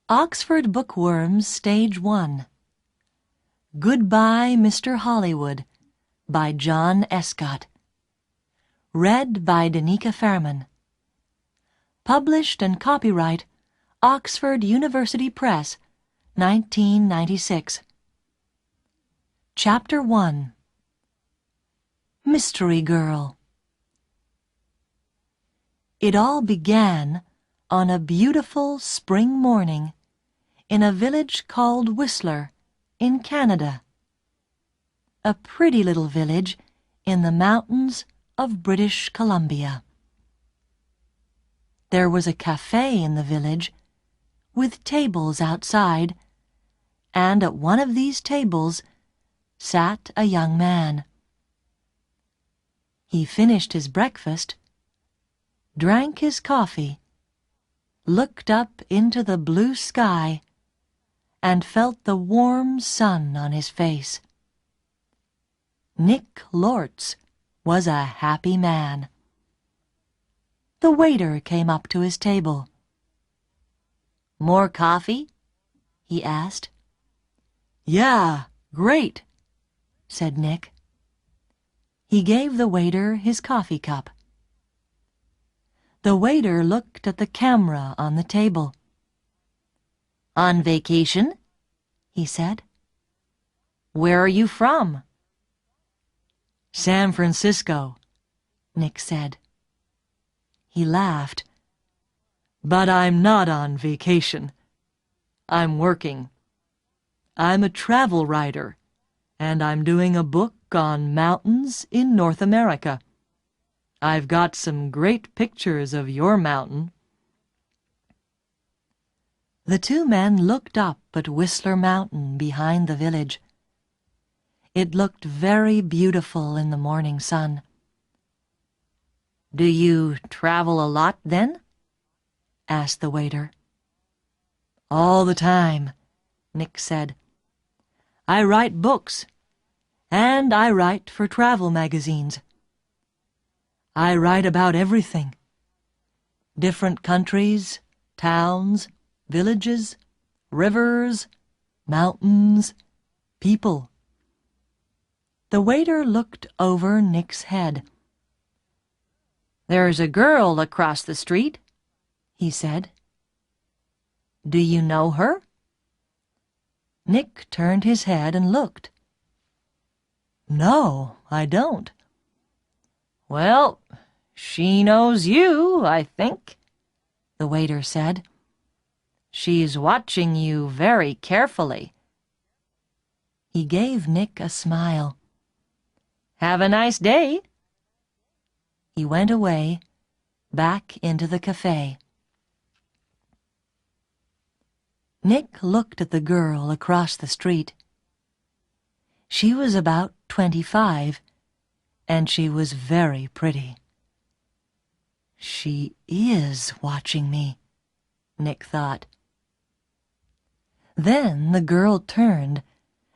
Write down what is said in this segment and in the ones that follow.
Oxford Bookworms Stage 1. Goodbye, Mr. Hollywood, by John Escott. Read by Danica Fairman. Published and copyright Oxford University Press, 1996. Chapter 1. Mystery Girl. It all began on a beautiful spring morning in a village called Whistler in Canada. A pretty little village in the mountains of British Columbia. There was a cafe in the village with tables outside, and at one of these tables sat a young man. He finished his breakfast, drank his coffee, looked up into the blue sky, and felt the warm sun on his face. Nick Lortz was a happy man. The waiter came up to his table. "More coffee?" he asked. "Yeah, great," said Nick. He gave the waiter his coffee cup. The waiter looked at the camera on the table. "On vacation?" he said. "Where are you from?" "San Francisco," Nick said. He laughed. "But I'm not on vacation. I'm working. I'm a travel writer, and I'm doing a book on mountains in North America. I've got some great pictures of your mountain." The two men looked up at Whistler Mountain behind the village. It looked very beautiful in the morning sun. "Do you travel a lot, then?" asked the waiter. "All the time," Nick said. "I write books, and I write for travel magazines. I write about everything. Different countries, towns, villages, rivers, mountains, people." The waiter looked over Nick's head. "There's a girl across the street," he said. "Do you know her?" Nick turned his head and looked. "No, I don't." "Well, she knows you, I think," the waiter said. "She's watching you very carefully." He gave Nick a smile. "Have a nice day." He went away, back into the cafe. Nick looked at the girl across the street. She was about 25, and she was very pretty. "She is watching me," Nick thought. Then the girl turned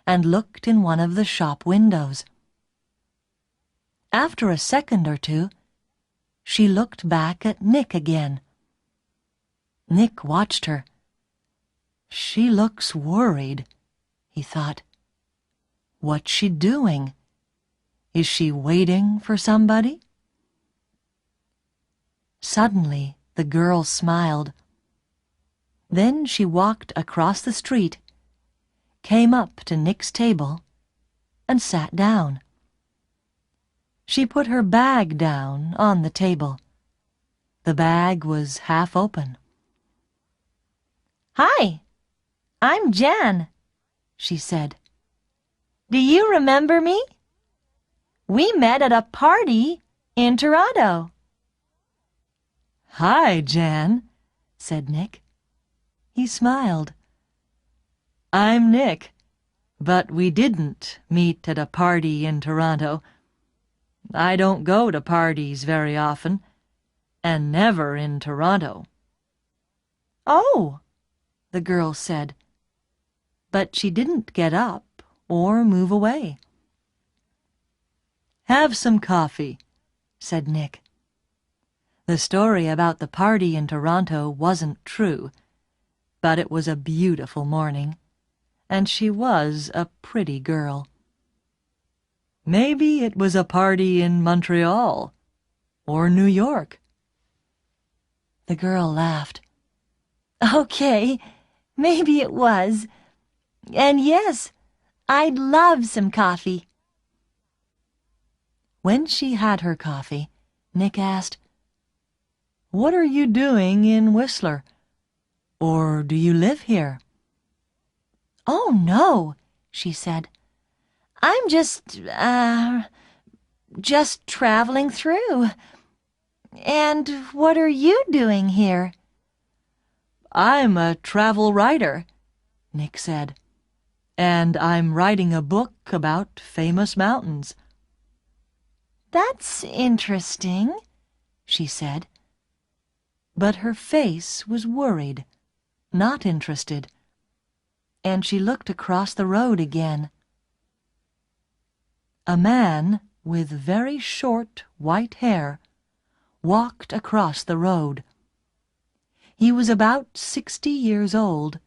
and looked in one of the shop windows. After a second or two, she looked back at Nick again. Nick watched her. "She looks worried," he thought. "What's she doing? Is she waiting for somebody?" Suddenly, the girl smiled. Then she walked across the street, came up to Nick's table, and sat down. She put her bag down on the table. The bag was half open. "Hi, I'm Jan," she said. "Do you remember me? We met at a party in Toronto." "Hi, Jan," said Nick. He smiled. "I'm Nick, but we didn't meet at a party in Toronto. I don't go to parties very often, and never in Toronto." "Oh," the girl said, but she didn't get up or move away. "Have some coffee," said Nick. The story about the party in Toronto wasn't true. but it was a beautiful morning, and she was a pretty girl. Maybe it was a party in Montreal or New York. The girl laughed. Okay, maybe it was. And yes, I'd love some coffee. When she had her coffee, Nick asked, "What are you doing in Whistler? Or do you live here?" "Oh, no," she said. "I'm just traveling through. And what are you doing here?" "I'm a travel writer," Nick said, "and I'm writing a book about famous mountains." "That's interesting," she said. But her face was worried, not interested, and she looked across the road again. A man with very short white hair walked across the road. He was about 60 years old,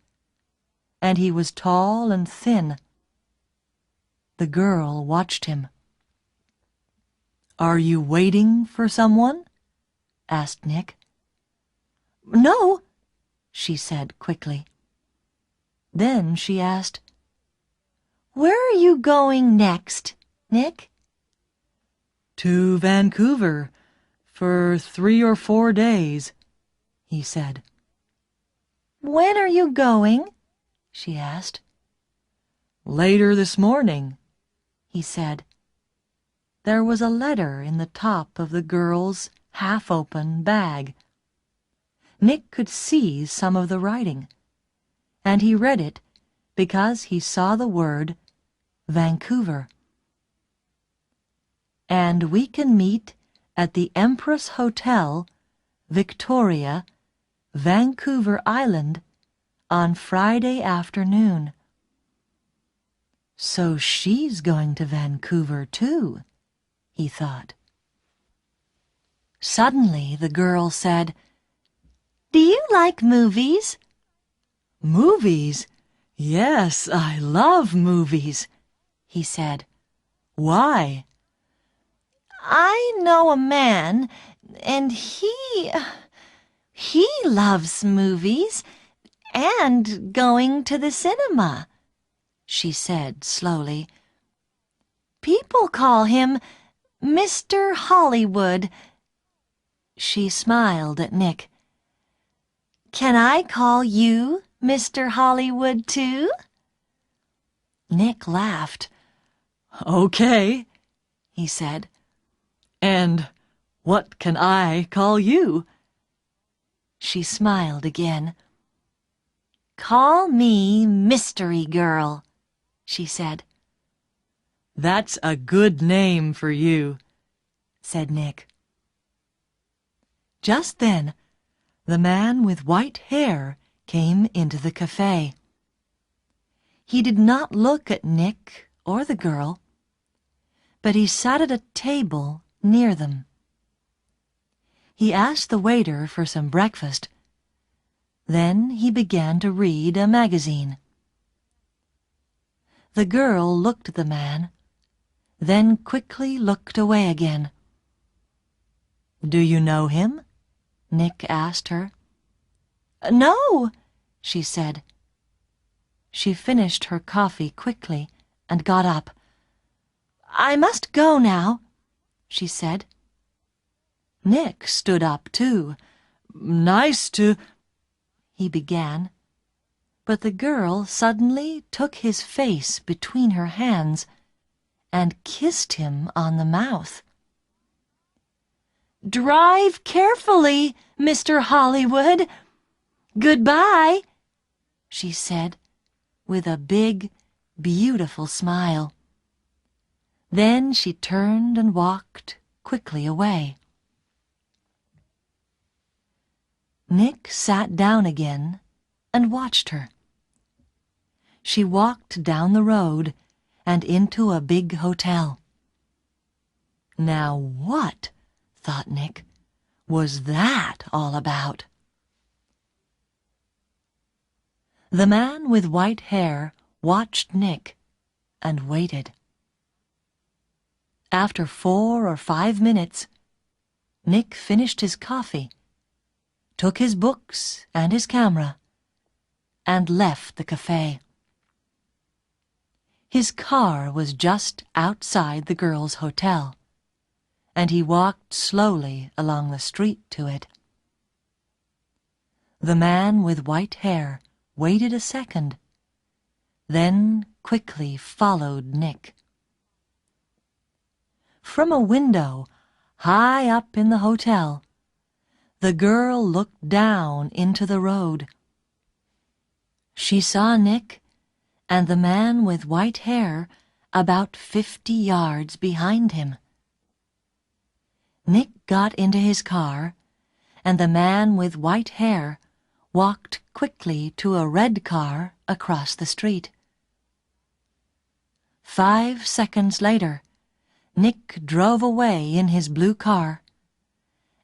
and he was tall and thin. The girl watched him. "Are you waiting for someone?" asked Nick. "No," she said quickly. Then she asked, "Where are you going next, Nick?" "To Vancouver for 3 or 4 days," he said. "When are you going?" she asked. "Later this morning," he said. There was a letter in the top of the girl's half-open bag. Nick could see some of the writing, and he read it because he saw the word Vancouver. "And we can meet at the Empress Hotel, Victoria, Vancouver Island, on Friday afternoon." So she's going to Vancouver too, he thought. Suddenly the girl said, "Do you like movies?" "Movies? Yes, I love movies," he said. "Why?" "I know a man, and he loves movies and going to the cinema," she said slowly. "People call him Mr. Hollywood." She smiled at Nick. "Can I call you Mr. Hollywood too?" Nick laughed. "Okay," he said. "And what can I call you?" She smiled again. "Call me Mystery Girl," she said. "That's a good name for you," said Nick. Just then, the man with white hair came into the cafe. He did not look at Nick or the girl, but he sat at a table near them. He asked the waiter for some breakfast. Then he began to read a magazine. The girl looked at the man, then quickly looked away again. "Do you know him?" Nick asked her. "No," she said. She finished her coffee quickly and got up. "I must go now," she said. Nick stood up too. "Nice to—" he began, but the girl suddenly took his face between her hands and kissed him on the mouth. "Drive carefully, Mr. Hollywood. Goodbye," she said with a big, beautiful smile. Then she turned and walked quickly away. Nick sat down again and watched her. She walked down the road and into a big hotel. Now what, thought Nick, was that all about? The man with white hair watched Nick and waited. After 4 or 5 minutes, Nick finished his coffee, took his books and his camera, and left the cafe. His car was just outside the girls' hotel, and he walked slowly along the street to it. The man with white hair waited a second, then quickly followed Nick. From a window high up in the hotel, the girl looked down into the road. She saw Nick and the man with white hair about 50 yards behind him. Nick got into his car, and the man with white hair walked quickly to a red car across the street. 5 seconds later, Nick drove away in his blue car,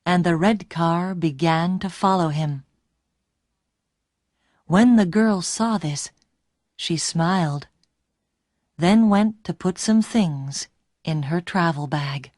and the red car began to follow him. When the girl saw this, she smiled, then went to put some things in her travel bag.